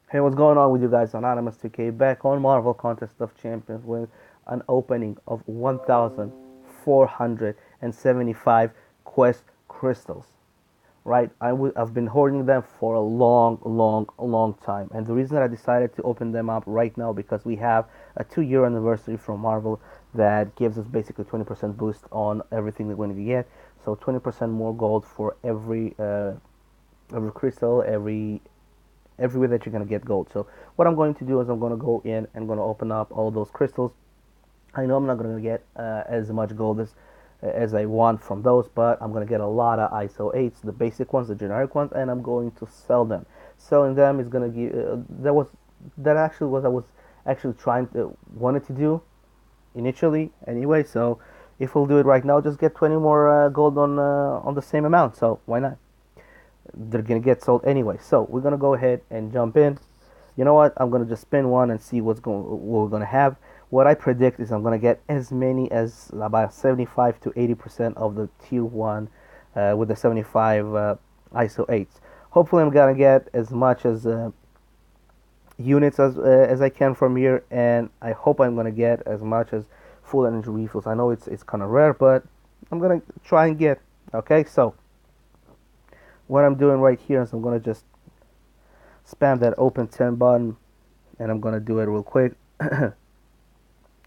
Hey, what's going on with you guys? Anonymous 2K back on Marvel Contest of Champions with an opening of 1,475 Quest Crystals. Right? I've been hoarding them for a long time. And the reason that I decided to open them up right now because we have a 2 year anniversary from Marvel that gives us basically 20% boost on everything that we're going to get. So 20% more gold for every crystal, everywhere that you're going to get gold. So what I'm going to do is I'm going to go in and going to open up all those crystals. I know I'm not going to get as much gold as I want from those, but I'm going to get a lot of ISO 8s, the basic ones, the generic ones, and I'm going to sell them. Selling them is going to give that actually was I was actually trying to wanted to do initially anyway. So if we'll do it right now, just get 20 more gold on the same amount. So why not? They're gonna get sold anyway. So we're gonna go ahead and jump in. You know what? I'm gonna just spin one and see what we're gonna have. What I predict is I'm gonna get as many as about 75 to 80% of the tier one with the 75 ISO 8s. Hopefully, I'm gonna get as much as units as I can from here, and I hope I'm gonna get as much as full energy refills. I know it's kind of rare, but I'm gonna try and get. Okay, so what I'm doing right here is I'm gonna just spam that open 10 button, and I'm gonna do it real quick.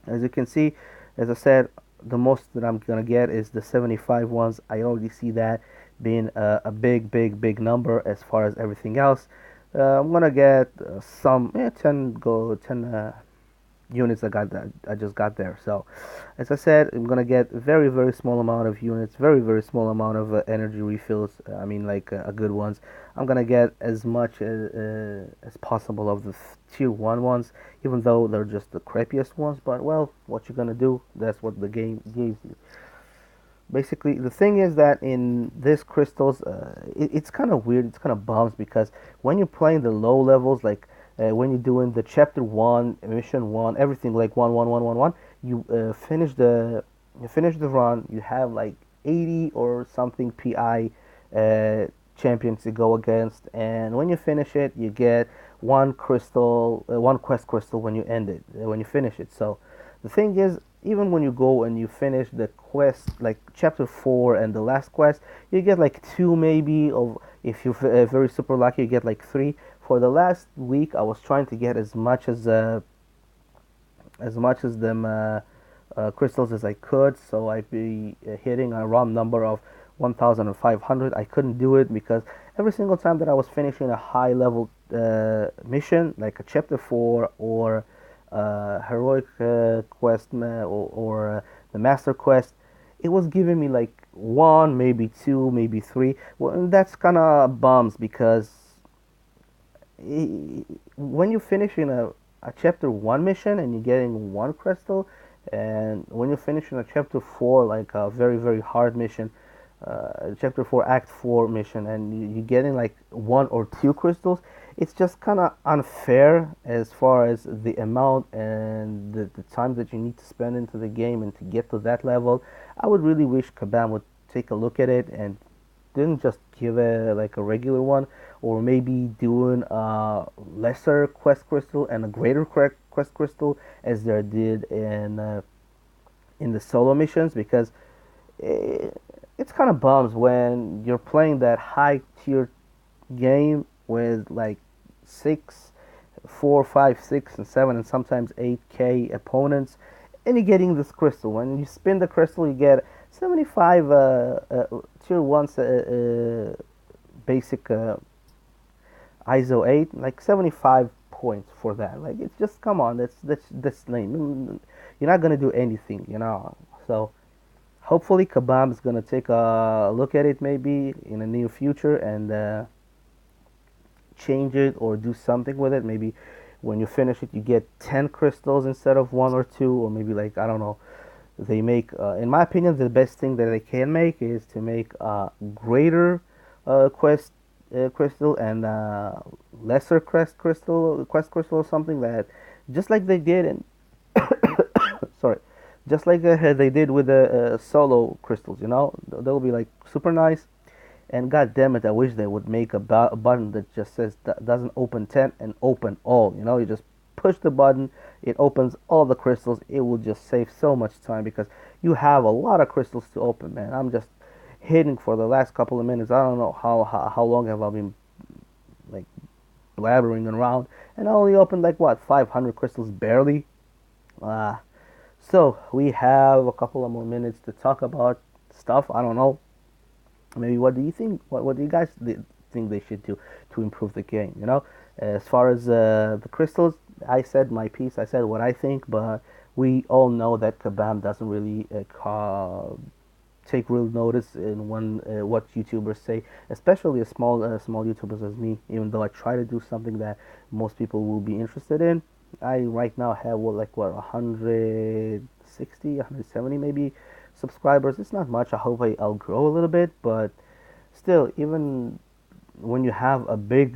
As you can see, as I said, the most that I'm gonna get is the 75 ones. I already see that being a big number as far as everything else. I'm gonna get some 10 units I just got there. So, as I said, I'm gonna get very small amount of units, very small amount of energy refills. I mean, like good ones. I'm gonna get as much as possible of the tier one ones, even though they're just the crappiest ones. But well, what you gonna do? That's what the game gives you. Basically, the thing is that in this crystals, it's kind of weird. It's kind of bums because when you're playing the low levels, like when you're doing the chapter one, mission one, everything like one, you finish the run. You have like 80 or something PI champions to go against, and when you finish it, you get one crystal, one quest crystal when you end it, when you finish it. So the thing is, even when you go and you finish the quest, like chapter 4 and the last quest, you get like two maybe. Of if you're very super lucky, you get like three. For the last week, I was trying to get as much as them crystals as I could, so I'd be hitting a round number of 1,500. I couldn't do it because every single time that I was finishing a high level mission, like a chapter 4 or heroic quest or the master quest, it was giving me like one, maybe two, maybe three. Well, and that's kind of bums because when you finish in a chapter 1 mission and you're getting one crystal, and when you're finishing a chapter 4, like a very hard mission, chapter 4 act 4 mission, and you're getting like one or two crystals, it's just kind of unfair as far as the amount and the time that you need to spend into the game and to get to that level. I would really wish Kabam would take a look at it and didn't just give it like a regular one, or maybe doing a lesser quest crystal and a greater quest crystal as they did in the solo missions, because it's kind of bums when you're playing that high tier game with like six, 4, 5, 6, and 7, and sometimes 8K opponents, and you're getting this crystal. When you spin the crystal, you get 75 tier 1 basic ISO 8, like 75 points for that. Like, it's just, come on, that's lame. You're not gonna do anything, you know. So hopefully Kabam is gonna take a look at it maybe in the near future and change it or do something with it. Maybe when you finish it, you get 10 crystals instead of one or two, or maybe like, I don't know. They make, in my opinion, the best thing that they can make is to make a greater crystal and lesser quest crystal or something, that just like they did in sorry, just like they did with the solo crystals. You know, they'll be like super nice, And god damn it, I wish they would make a button that just says doesn't open 10 and open all. You know, you just push the button, it opens all the crystals. It will just save so much time because you have a lot of crystals to open, man. I'm just hitting for the last couple of minutes. I don't know how long have I been like blabbering around, and I only opened like what 500 crystals barely. Uh, so we have a couple of more minutes to talk about stuff. I don't know. Maybe what do you think? What do you guys think they should do to improve the game? You know, as far as the crystals, I said my piece. I said what I think, but we all know that Kabam doesn't really take real notice in what YouTubers say, especially a small YouTubers as me. Even though I try to do something that most people will be interested in, I right now have what 160, 170 maybe subscribers. It's not much. I hope I'll grow a little bit, but still, even when you have a big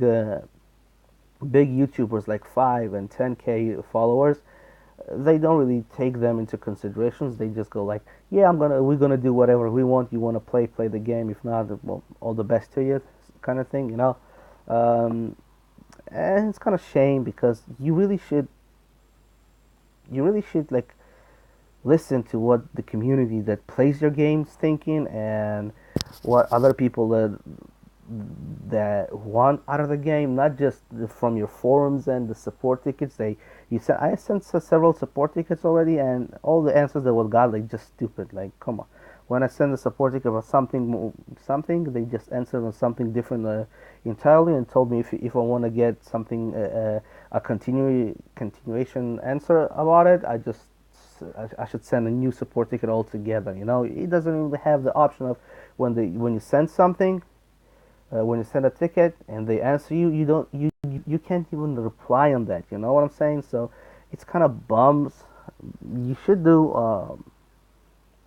YouTubers like 5 and 10K followers, they don't really take them into considerations. They just go like, yeah, we're gonna do whatever we want. You want to play the game. If not, well, all the best to you, kind of thing, you know. Um, and it's kind of shame because you really should like listen to what the community that plays your games thinking and what other people that want out of the game, not just from your forums and the support tickets. I sent several support tickets already, and all the answers that was got like just stupid. Like, come on. When I send a support ticket about something, they just answered on something different entirely and told me if I want to get something a continuation answer about it, I should send a new support ticket altogether. You know, it doesn't really have the option of when you send something, when you send a ticket and they answer you, you can't even reply on that. You know what I'm saying? So it's kind of bums. You should do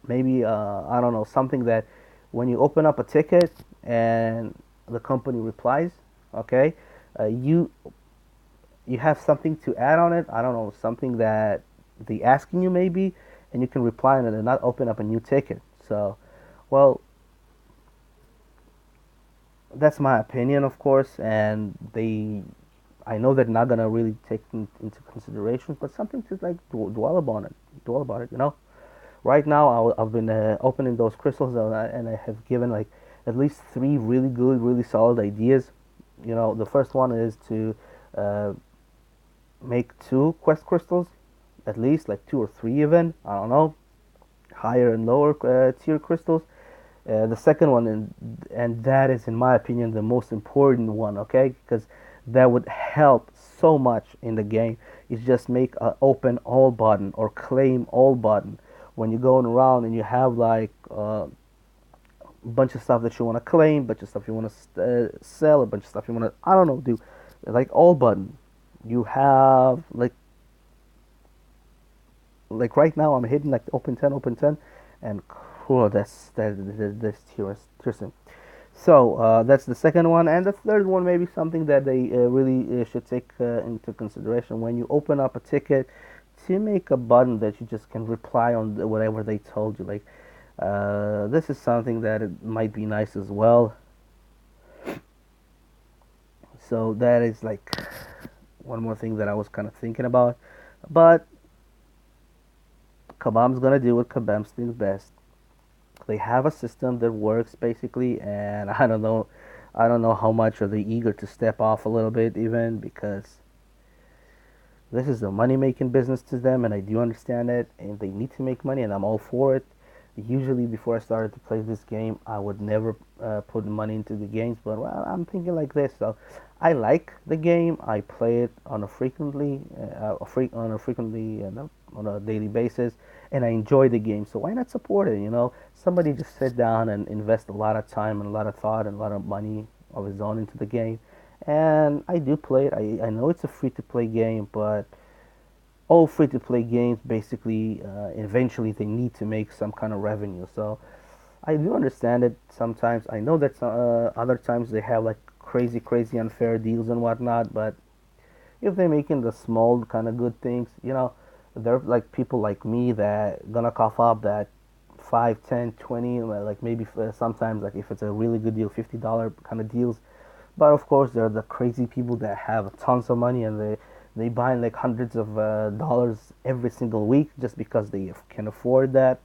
maybe I don't know, something that when you open up a ticket and the company replies, okay, you have something to add on it. I don't know, something that they asking you maybe, and you can reply on it and not open up a new ticket. So, well, that's my opinion, of course, and I know they're not gonna really take into consideration, but something to like dwell upon it, dwell about it. You know, right now I've been opening those crystals and I have given like at least three really good, really solid ideas. You know, the first one is to uh, make two quest crystals, at least like two or three even. I don't know, higher and lower tier crystals. The second one, and that is, in my opinion, the most important one, okay? Because that would help so much in the game, is just make a open all button or claim all button. When you're going around and you have like a bunch of stuff that you want to claim, bunch of stuff you want to sell, a bunch of stuff you want to, I don't know, do like all button. You have like right now I'm hitting like open 10, and cool, that's interesting. So that's the second one, and the third one maybe something that they really should take into consideration when you open up a ticket, to make a button that you just can reply on whatever they told you. Like this is something that it might be nice as well. So that is like one more thing that I was kind of thinking about, but Kabam's gonna do what Kabam's things best. They have a system that works basically, and I don't know how much are they eager to step off a little bit even, because this is a money making business to them, and I do understand it, and they need to make money, and I'm all for it. Usually before I started to play this game, I would never put money into the games, but well, I'm thinking like this. So I like the game. I play it on a frequently, on a daily basis, and I enjoy the game. So why not support it? You know, somebody just sit down and invest a lot of time and a lot of thought and a lot of money of his own into the game, and I do play it. I know it's a free to play game, but all free to play games basically eventually they need to make some kind of revenue. So I do understand it sometimes. I know that other times they have like crazy unfair deals and whatnot, but if they're making the small kind of good things, you know, there are like people like me that gonna cough up that 5, 10, 20, like maybe sometimes, like if it's a really good deal, $50 kind of deals. But of course, there are the crazy people that have tons of money, and they buy like hundreds of dollars every single week just because they can afford that.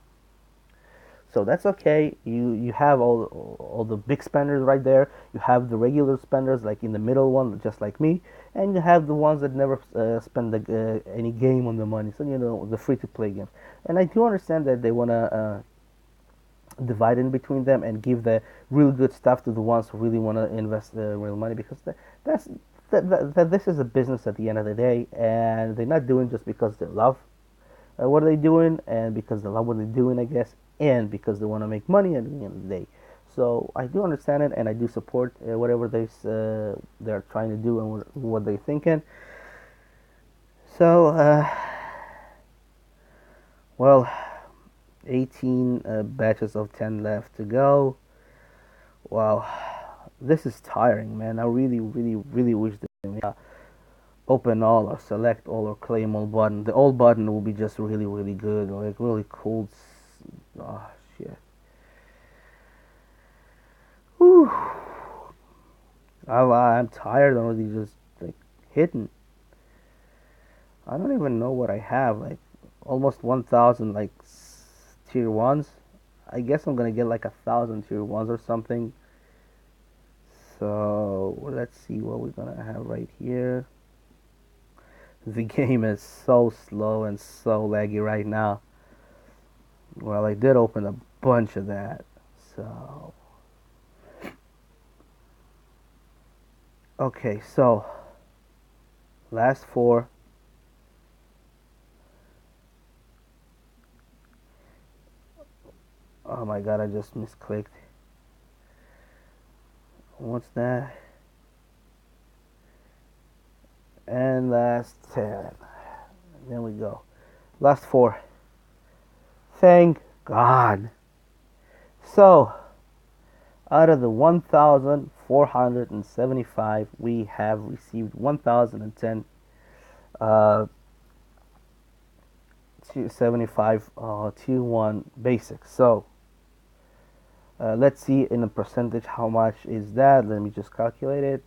So that's okay. You have all the big spenders right there. You have the regular spenders like in the middle one, just like me, and you have the ones that never spend any game on the money. So the free to play games. And I do understand that they wanna divide in between them and give the really good stuff to the ones who really wanna invest the real money, because that's that this is a business at the end of the day, and they're not doing just because they love what are they doing, and because they love what they're doing, I guess, and because they want to make money at the end of the day. So I do understand it, and I do support whatever they're trying to do and what they're thinking. So, well, 18 batches of 10 left to go. Wow, this is tiring, man. I really, really, really wish they open all or select all or claim all button. The all button will be just really, really good, like really cool. Oh shit. Whew. I'm tired already just like hitting. I don't even know what I have. Like almost 1,000 like tier ones. I guess I'm gonna get like 1,000 tier ones or something. So let's see what we're gonna have right here. The game is so slow and so laggy right now. Well, I did open a bunch of that. So okay, so last four. Oh my god, I just misclicked. What's that? And last 10. There we go. Last four. Thank God. So, out of the 1,475, we have received 1,010 75 tier 1 basics. So, let's see in a percentage how much is that. Let me just calculate it.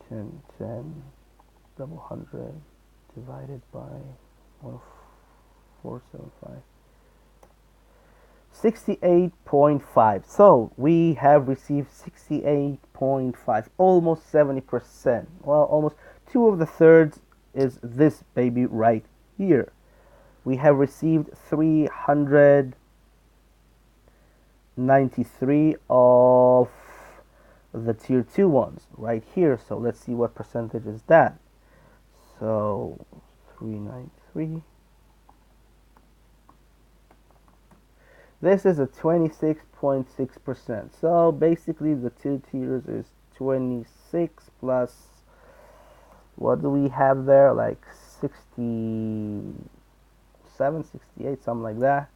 10, 10, double 100 divided by 1,475. 68.5. So we have received 68.5, almost 70%. Well, almost two of the thirds is this baby right here. We have received 393 of the tier 2 ones right here. So let's see what percentage is that. So 393. This is a 26.6%. So basically the two tiers is 26 plus, what do we have there, like 67, 68, something like that.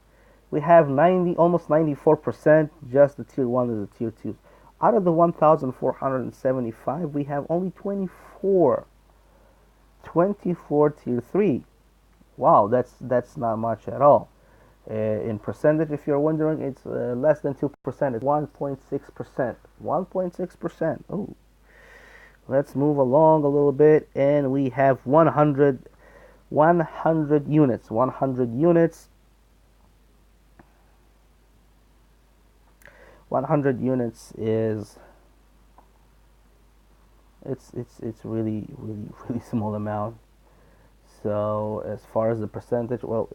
We have 90, almost 94%, just the tier 1 is the tier 2. Out of the 1,475, we have only 24 tier 3. Wow, that's not much at all. In percentage, if you're wondering, it's less than 2%. It's 1.6%. 1.6%. Oh, let's move along a little bit, and we have 100 units. 100 units. 100 units is it's really really small amount. So as far as the percentage, well,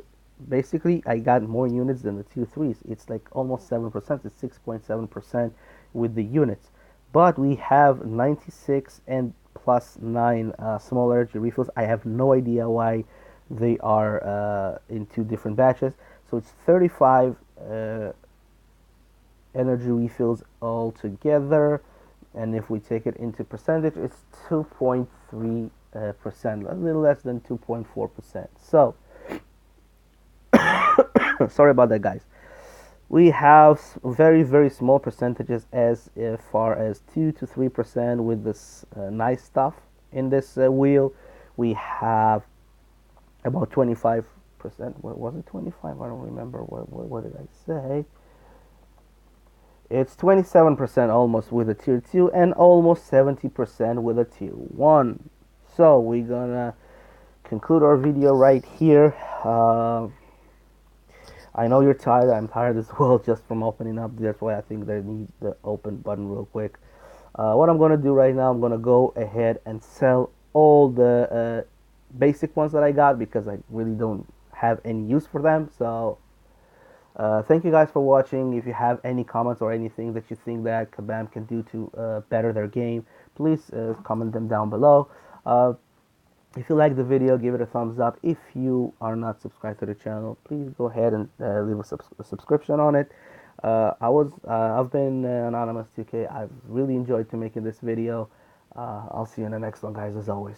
basically I got more units than the tier 3s. It's like almost 7%. It's 6.7% with the units, but we have 96 and plus 9 small energy refills. I have no idea why they are in two different batches. So it's 35 energy refills all together, and if we take it into percentage, it's 2.3%, a little less than 2.4%. So sorry about that, guys. We have very small percentages as far as 2 to 3% with this nice stuff in this wheel. We have about 25% 27%. What was it? 25? I don't remember. What did I say? It's 27% almost with a tier 2 and almost 70% with a tier 1. So we're gonna conclude our video right here. I know you're tired. I'm tired as well just from opening up. That's why I think they need the open button real quick. What I'm gonna do right now, I'm gonna go ahead and sell all the basic ones that I got because I really don't have any use for them. So thank you guys for watching. If you have any comments or anything that you think that Kabam can do to better their game, please comment them down below. If you like the video, give it a thumbs up. If you are not subscribed to the channel, please go ahead and leave a subscription on it. I've been Anonymous 2K. I've really enjoyed to making this video. I'll see you in the next one, guys, as always.